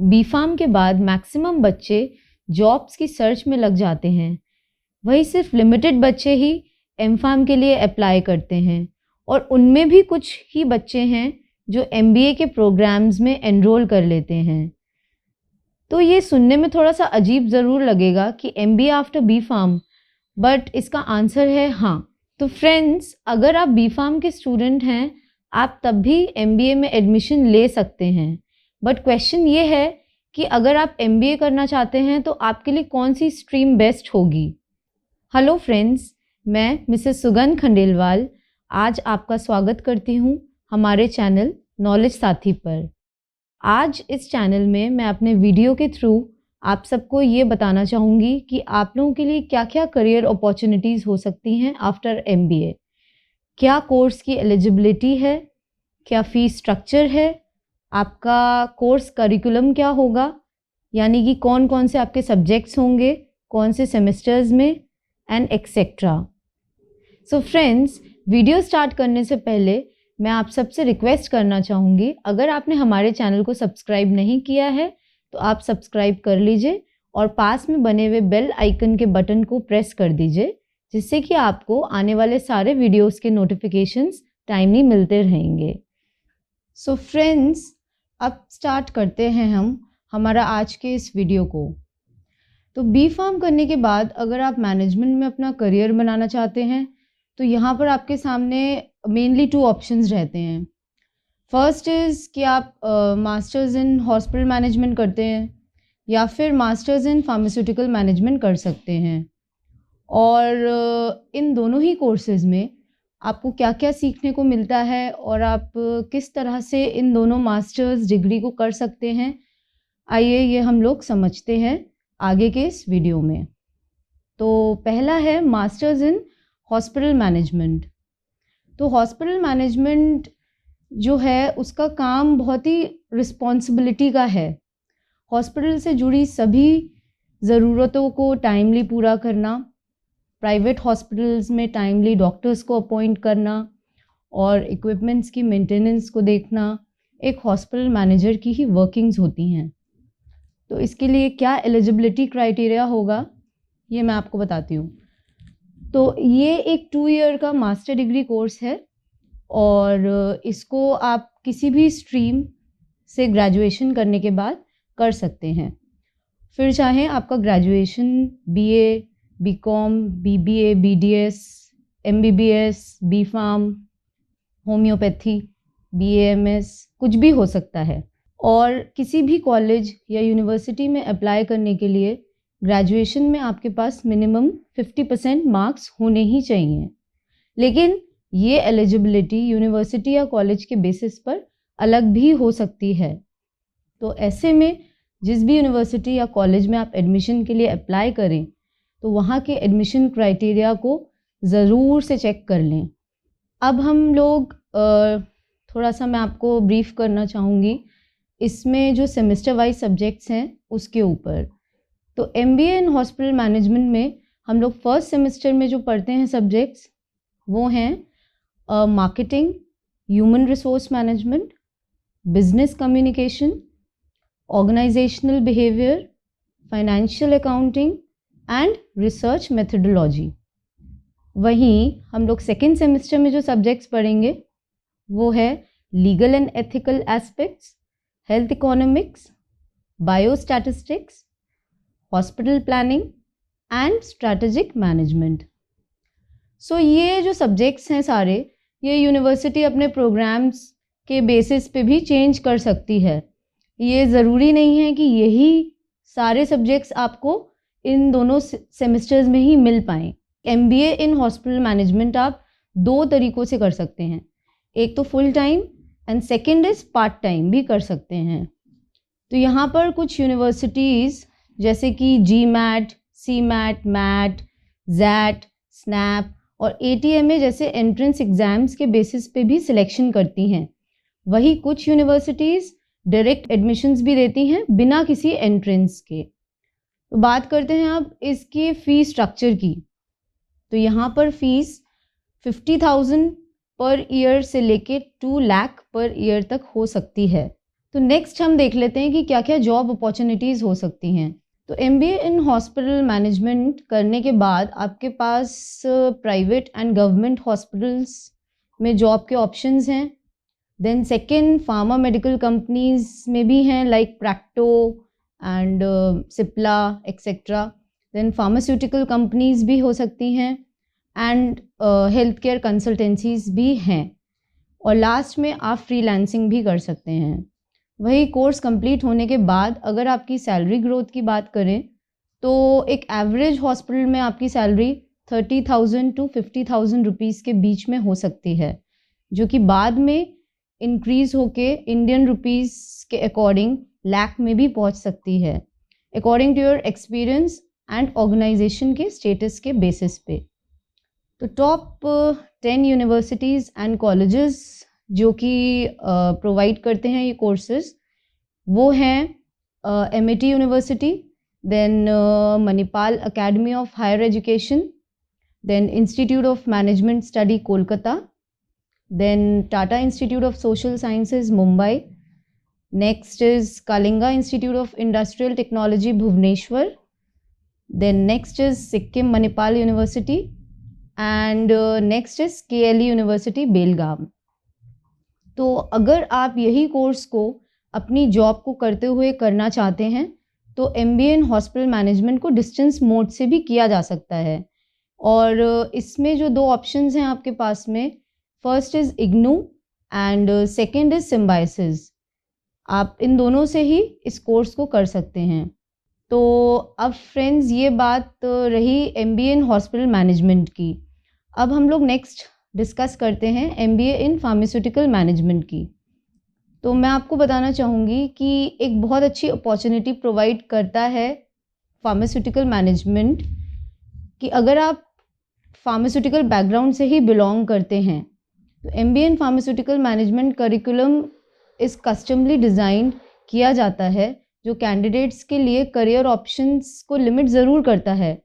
B farm के बाद maximum बच्चे जॉब्स की सर्च में लग जाते हैं, वही सिर्फ लिमिटेड बच्चे ही एम फार्म के लिए अप्लाई करते हैं और उनमें भी कुछ ही बच्चे हैं जो एमबीए के प्रोग्राम्स में एनरोल कर लेते हैं। तो ये सुनने में थोड़ा सा अजीब ज़रूर लगेगा कि MBA after B Pharm, but इसका आंसर है हाँ। तो फ्रेंड्स, अगर आप बी फार्म के स्टूडेंट हैं, आप तब भी एमबीए में एडमिशन ले सकते हैं। बट क्वेश्चन ये है कि अगर आप एमबीए करना चाहते हैं तो आपके लिए कौन सी स्ट्रीम बेस्ट होगी। हेलो फ्रेंड्स, मैं मिसेस सुगंध खंडेलवाल आज आपका स्वागत करती हूँ हमारे चैनल नॉलेज साथी पर। आज इस चैनल में मैं अपने वीडियो के थ्रू आप सबको ये बताना चाहूँगी कि आप लोगों के लिए क्या क्या करियर अपॉर्चुनिटीज़ हो सकती हैं आफ्टर एमबीए। क्या कोर्स की एलिजिबिलिटी है, क्या फ़ीस स्ट्रक्चर है, आपका कोर्स करिकुलम क्या होगा, यानी कि कौन कौन से आपके सब्जेक्ट्स होंगे, कौन से सेमेस्टर्स में, and etcetera. So friends, video start करने से पहले मैं आप सबसे रिक्वेस्ट करना चाहूँगी, अगर आपने हमारे चैनल को सब्सक्राइब नहीं किया है तो आप सब्सक्राइब कर लीजिए और पास में बने हुए बेल आइकन के बटन को प्रेस कर दीजिए, जिससे कि आपको आने वाले सारे वीडियोस के नोटिफिकेशंस टाइमली मिलते रहेंगे। सो फ्रेंड्स, अब स्टार्ट करते हैं हम हमारा आज के इस वीडियो को। तो बी फार्म करने के बाद अगर आप मैनेजमेंट में अपना करियर बनाना चाहते हैं तो यहाँ पर आपके सामने मेनली 2 ऑप्शंस रहते हैं। फर्स्ट इज़ कि आप मास्टर्स इन हॉस्पिटल मैनेजमेंट करते हैं या फिर मास्टर्स इन फार्मास्यूटिकल मैनेजमेंट कर सकते हैं। और इन दोनों ही कोर्सेज में आपको क्या क्या सीखने को मिलता है और आप किस तरह से इन दोनों मास्टर्स डिग्री को कर सकते हैं, आइए ये हम लोग समझते हैं आगे के इस वीडियो में। तो पहला है मास्टर्स इन हॉस्पिटल मैनेजमेंट। तो हॉस्पिटल मैनेजमेंट जो है उसका काम बहुत ही रिस्पॉन्सिबिलिटी का है। हॉस्पिटल से जुड़ी सभी ज़रूरतों को टाइमली पूरा करना, प्राइवेट हॉस्पिटल्स में टाइमली डॉक्टर्स को अपॉइंट करना और इक्विपमेंट्स की मेंटेनेंस को देखना एक हॉस्पिटल मैनेजर की ही वर्किंग्स होती हैं। तो इसके लिए क्या एलिजिबिलिटी क्राइटेरिया होगा ये मैं आपको बताती हूँ। तो ये एक 2 ईयर का मास्टर डिग्री कोर्स है और इसको आप किसी भी स्ट्रीम से ग्रेजुएशन करने के बाद कर सकते हैं। फिर चाहे आपका graduation BA, BCom, BBA, BDS, MBBS, B Pharm, homeopathy, BAMS कुछ भी हो सकता है। और किसी भी कॉलेज या यूनिवर्सिटी में अप्लाई करने के लिए ग्रेजुएशन में आपके पास मिनिमम 50% मार्क्स होने ही चाहिए। लेकिन ये एलिजिबिलिटी यूनिवर्सिटी या कॉलेज के बेसिस पर अलग भी हो सकती है। तो ऐसे में जिस भी यूनिवर्सिटी या कॉलेज में आप एडमिशन के लिए अप्लाई करें तो वहाँ के एडमिशन क्राइटेरिया को ज़रूर से चेक कर लें। अब हम लोग थोड़ा सा मैं आपको ब्रीफ करना चाहूँगी इसमें जो सेमेस्टर वाइज सब्जेक्ट्स हैं उसके ऊपर। तो एमबीए इन हॉस्पिटल मैनेजमेंट में हम लोग फर्स्ट सेमेस्टर में जो पढ़ते हैं सब्जेक्ट्स वो हैं marketing, human resource management, business communication, organisational behaviour, financial accounting and research methodology. वहीं हम लोग सेकेंड सेमेस्टर में जो सब्जेक्ट्स पढ़ेंगे वो है legal and ethical aspects, health economics, biostatistics, hospital planning and strategic management. So ये जो सब्जेक्ट्स हैं सारे, ये यूनिवर्सिटी अपने प्रोग्राम्स के बेसिस पे भी चेंज कर सकती है। ये ज़रूरी नहीं है कि यही सारे सब्जेक्ट्स आपको इन दोनों सेमेस्टर्स में ही मिल पाएँ। एमबीए इन हॉस्पिटल मैनेजमेंट आप 2 तरीक़ों से कर सकते हैं, एक तो full time and second is part time भी कर सकते हैं। तो यहाँ पर कुछ यूनिवर्सिटीज़ जैसे कि GMAT, CMAT, MAT, XAT, SNAP और एटीएमए जैसे एंट्रेंस एग्ज़ाम्स के बेसिस पे भी सिलेक्शन करती हैं। वही कुछ यूनिवर्सिटीज़ डायरेक्ट एडमिशन्स भी देती हैं बिना किसी एंट्रेंस के। तो बात करते हैं अब इसके फ़ीस स्ट्रक्चर की। तो यहाँ पर फ़ीस 50,000 पर ईयर से लेके 2 लाख पर ईयर तक हो सकती है। तो नेक्स्ट हम देख लेते हैं कि क्या क्या जॉब अपॉर्चुनिटीज़ हो सकती हैं। तो एमबीए इन हॉस्पिटल मैनेजमेंट करने के बाद आपके पास प्राइवेट एंड गवर्नमेंट हॉस्पिटल्स में जॉब के ऑप्शंस हैं। Then second, pharma medical companies में भी हैं, like Practo and Cipla etcetera. Then pharmaceutical companies भी हो सकती हैं एंड हेल्थ केयर कंसल्टेंसीज भी हैं। और लास्ट में आप फ्रीलांसिंग भी कर सकते हैं। वही कोर्स कंप्लीट होने के बाद अगर आपकी सैलरी ग्रोथ की बात करें तो एक एवरेज हॉस्पिटल में आपकी सैलरी 30,000 टू 50,000 रुपीज़ के बीच में हो सकती है, जो कि बाद में इंक्रीज़ होके इंडियन रुपीज़ के अकॉर्डिंग लाख में भी पहुंच सकती है, according to your experience and organisation के स्टेटस के बेसिस पे। तो टॉप 10 यूनिवर्सिटीज़ एंड कॉलेजेस जो कि प्रोवाइड करते हैं ये कोर्सेज वो हैं MIT university, then Manipal academy of higher education, then institute of management study Kolkata, then Tata institute of social sciences Mumbai, next is Kalinga institute of industrial technology Bhubaneswar, then next is Sikkim Manipal university and next is KLE university Belgaum. तो अगर आप यही course को अपनी job को करते हुए करना चाहते हैं तो MBA इन हॉस्पिटल मैनेजमेंट को डिस्टेंस मोड से भी किया जा सकता है। और इसमें जो 2 ऑप्शंस हैं आपके पास में, first is IGNOU and second is symbiosis. आप इन दोनों से ही इस कोर्स को कर सकते हैं। तो अब फ्रेंड्स ये बात रही MBA इन हॉस्पिटल मैनेजमेंट की। अब हम लोग नेक्स्ट डिस्कस करते हैं MBA इन फार्मास्यूटिकल मैनेजमेंट की। तो मैं आपको बताना चाहूँगी कि एक बहुत अच्छी अपॉर्चुनिटी प्रोवाइड करता है फार्मास्यूटिकल मैनेजमेंट कि अगर आप फार्मास्यूटिकल बैकग्राउंड से ही बिलोंग करते हैं तो MBA इन फार्मास्यूटिकल मैनेजमेंट करिकुलम इस कस्टमली डिज़ाइन किया जाता है जो कैंडिडेट्स के लिए करियर ऑप्शंस को लिमिट ज़रूर करता है।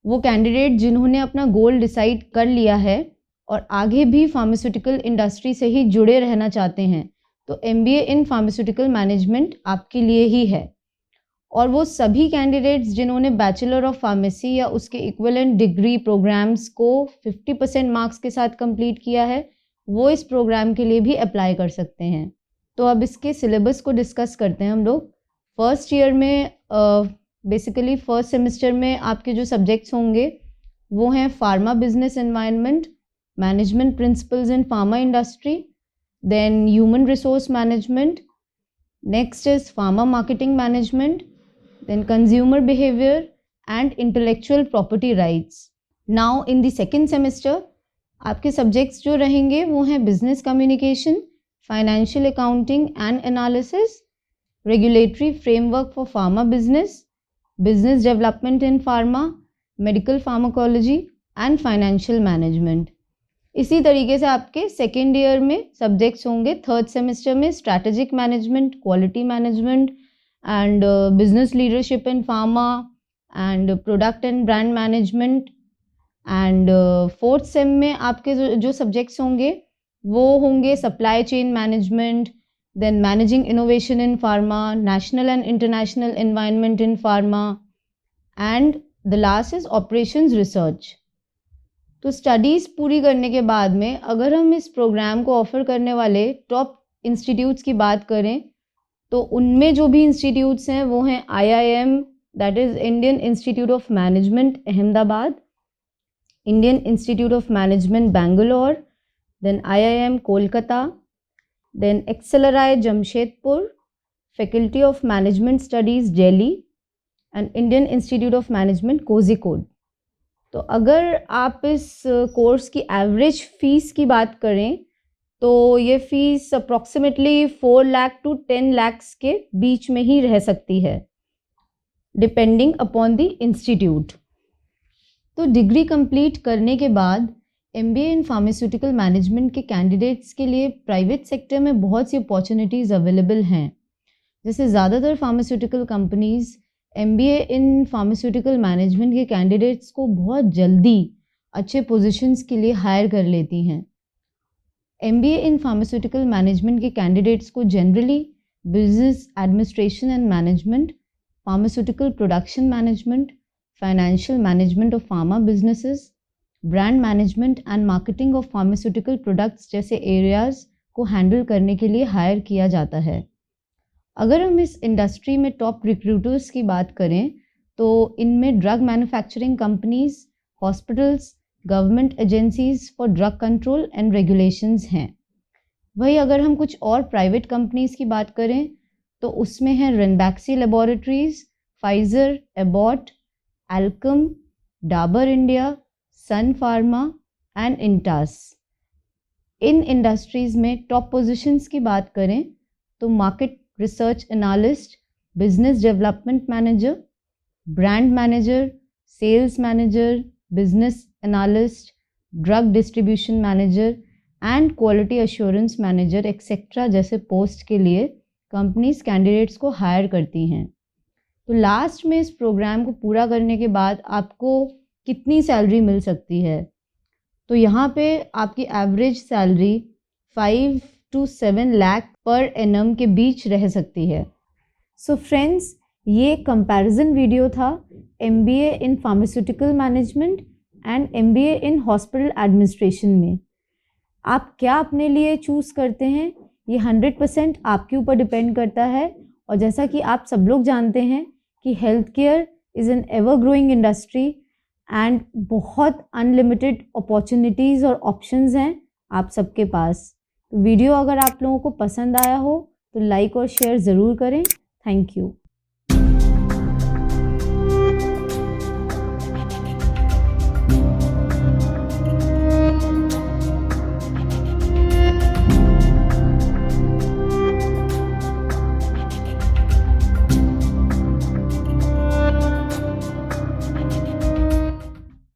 वो कैंडिडेट जिन्होंने अपना गोल डिसाइड कर लिया है और आगे भी फार्मास्यूटिकल इंडस्ट्री से ही जुड़े रहना चाहते हैं तो MBA इन फार्मास्यूटिकल मैनेजमेंट आपके लिए ही है। और वो सभी कैंडिडेट्स जिन्होंने बैचलर ऑफ फार्मेसी या उसके इक्विवेलेंट डिग्री प्रोग्राम्स को 50% मार्क्स के साथ कंप्लीट किया है वो इस प्रोग्राम के लिए भी अप्लाई कर सकते हैं। तो अब इसके सिलेबस को डिस्कस करते हैं हम लोग। फर्स्ट ईयर में बेसिकली फर्स्ट सेमेस्टर में आपके जो सब्जेक्ट्स होंगे वो हैं pharma business environment, management principles in pharma industry, then human resource management, next is pharma marketing management, then consumer behaviour and intellectual property rights. Now in the second semester आपके subjects जो रहेंगे वो हैं business communication, financial accounting and analysis, regulatory framework for pharma business, business development in pharma, medical pharmacology and financial management. इसी तरीके से आपके second year में सब्जेक्ट्स होंगे थर्ड सेमेस्टर में strategic management, quality management and business leadership in pharma and product and brand management. And fourth sem में आपके जो सब्जेक्ट्स होंगे वो होंगे supply chain management, then managing innovation in pharma, national and international environment in pharma and the last is operations research. तो studies पूरी करने के बाद में अगर हम इस प्रोग्राम को ऑफ़र करने वाले टॉप इंस्टीट्यूट्स की बात करें तो उनमें जो भी इंस्टीट्यूट्स हैं वो हैं IIM, that is Indian institute of management Ahmedabad, Indian institute of management Bangalore, then IIM Kolkata, then XLRI Jamshedpur, faculty of management studies Delhi and Indian institute of management Kozhikode. तो अगर आप इस कोर्स की एवरेज फ़ीस की बात करें तो ये fees approximately 4 lakh to 10 lakh के बीच में ही रह सकती है डिपेंडिंग अपॉन द इंस्टीट्यूट। तो डिग्री कंप्लीट करने के बाद MBA इन फार्मास्यूटिकल मैनेजमेंट के कैंडिडेट्स के लिए प्राइवेट सेक्टर में बहुत सी अपॉर्चुनिटीज़ अवेलेबल हैं। जैसे ज़्यादातर फार्मास्यूटिकल कंपनीज़ MBA इन फार्मास्यूटिकल मैनेजमेंट के कैंडिडेट्स को बहुत जल्दी अच्छे पोजीशंस के लिए हायर कर लेती हैं। MBA इन फार्मास्यूटिकल मैनेजमेंट के कैंडिडेट्स को generally business administration and management, pharmaceutical production management, financial management of pharma businesses, brand management and marketing of pharmaceutical products जैसे areas को हैंडल करने के लिए हायर किया जाता है। अगर हम इस इंडस्ट्री में टॉप रिक्रूटर्स की बात करें तो इनमें drug manufacturing companies, hospitals, government agencies for drug control and regulations हैं। वही अगर हम कुछ और प्राइवेट कंपनीज की बात करें तो उसमें है Ranbaxy laboratories, Pfizer, Abbott, Alkem, Dabur India, Sun Pharma and Intas. इन इंडस्ट्रीज़ में टॉप पोजीशंस की बात करें तो market research analyst, business development manager, brand manager, sales manager, business analyst, drug distribution manager and quality assurance manager etcetera जैसे पोस्ट के लिए कंपनीज कैंडिडेट्स को हायर करती हैं। तो लास्ट में इस प्रोग्राम को पूरा करने के बाद आपको कितनी सैलरी मिल सकती है? तो यहाँ पे आपकी average salary 5 to 7 lakh per annum के बीच रह सकती है। सो फ्रेंड्स, ये कंपैरिजन वीडियो था MBA इन pharmaceutical management and MBA in hospital administration में। आप क्या अपने लिए चूज़ करते हैं ये 100% आपके ऊपर डिपेंड करता है। और जैसा कि आप सब लोग जानते हैं कि health care is an ever growing industry and बहुत अनलिमिटेड अपॉर्चुनिटीज़ और ऑप्शंस हैं आप सबके पास। तो वीडियो अगर आप लोगों को पसंद आया हो तो लाइक और शेयर ज़रूर करें। Thank you.